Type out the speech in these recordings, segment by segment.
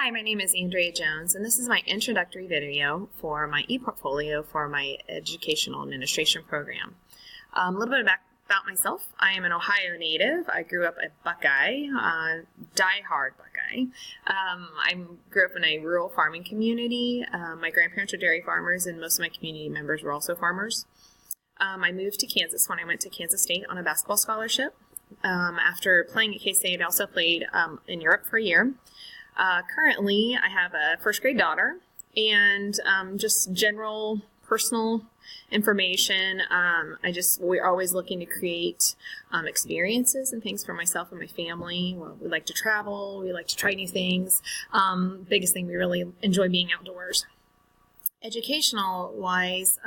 Hi, my name is Andrea Jones, and this is my introductory video for my e-portfolio for my educational administration program. A little bit about myself. I am an Ohio native. I grew up a Buckeye, die-hard Buckeye. I grew up in a rural farming community. My grandparents were dairy farmers, and most of my community members were also farmers. I moved to Kansas when I went to Kansas State on a basketball scholarship. After playing at K-State, I also played in Europe for a year. Currently, I have a first grade daughter, and just general personal information. We're always looking to create experiences and things for myself and my family. Well, we like to travel. We like to try new things. Biggest thing, we really enjoy being outdoors. Educational-wise,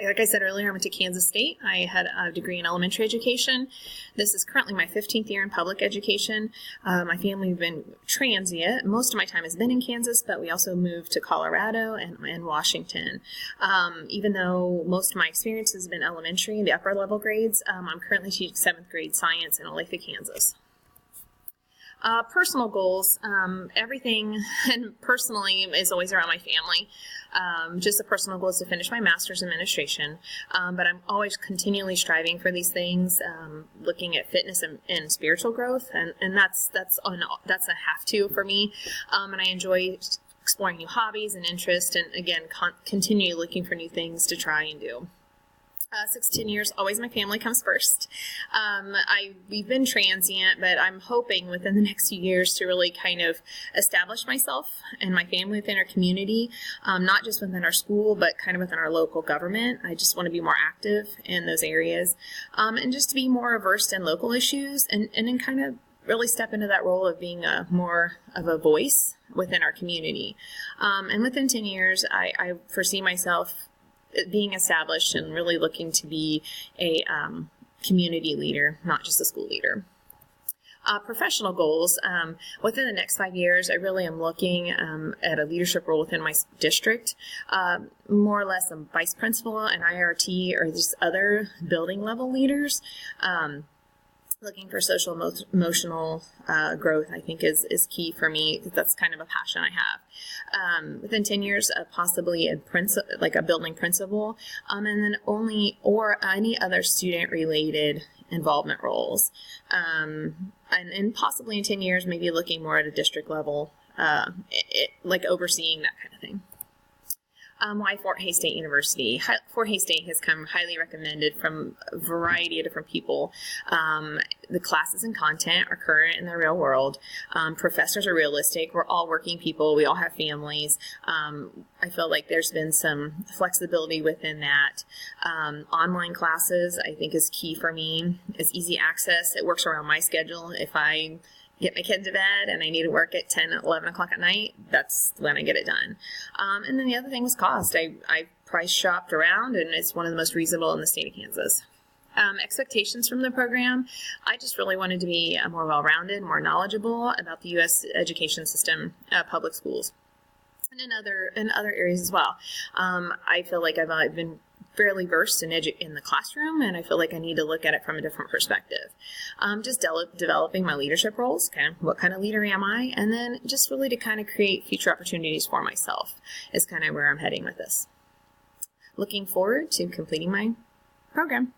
like I said earlier, I went to Kansas State. I had a degree in elementary education. This is currently my 15th year in public education. My family has been transient. Most of my time has been in Kansas, but we also moved to Colorado and Washington. Even though most of my experience has been elementary, the upper level grades, I'm currently teaching 7th grade science in Olathe, Kansas. Personal goals, everything and personally is always around my family. Just the personal goal is to finish my master's in administration, but I'm always continually striving for these things, looking at fitness and spiritual growth, and that's a have to for me, and I enjoy exploring new hobbies and interests, and again, continue looking for new things to try and do. 6 to 10 years, always my family comes first. We've been transient, but I'm hoping within the next few years to really kind of establish myself and my family within our community, not just within our school, but kind of within our local government. I just want to be more active in those areas, and just to be more versed in local issues, and then kind of really step into that role of being more of a voice within our community. And within 10 years, I foresee myself being established and really looking to be a community leader, not just a school leader. Professional goals, within the next 5 years, I really am looking at a leadership role within my district, more or less a vice principal, an IRT, or just other building level leaders. Looking for social emotional growth, I think, is key for me, because that's kind of a passion I have. Within 10 years, possibly a building principal, and then or any other student-related involvement roles. And possibly in 10 years, maybe looking more at a district level, like overseeing that kind of thing. Why Fort Hays State University? Fort Hays State has come highly recommended from a variety of different people. The classes and content are current in the real world. Professors are realistic. We're all working people. We all have families. I feel like there's been some flexibility within that. Online classes, I think, is key for me. It's easy access. It works around my schedule. If I get my kid to bed and I need to work at 10, 11 o'clock at night, that's when I get it done. And then the other thing was cost. I price shopped around, and it's one of the most reasonable in the state of Kansas. Expectations from the program, I just really wanted to be more well-rounded, more knowledgeable about the U.S. education system, public schools, and in other areas as well. I feel like I've been fairly versed in the classroom, and I feel like I need to look at it from a different perspective. Just developing my leadership roles, what kind of leader am I, and then just really to kind of create future opportunities for myself is kind of where I'm heading with this. Looking forward to completing my program.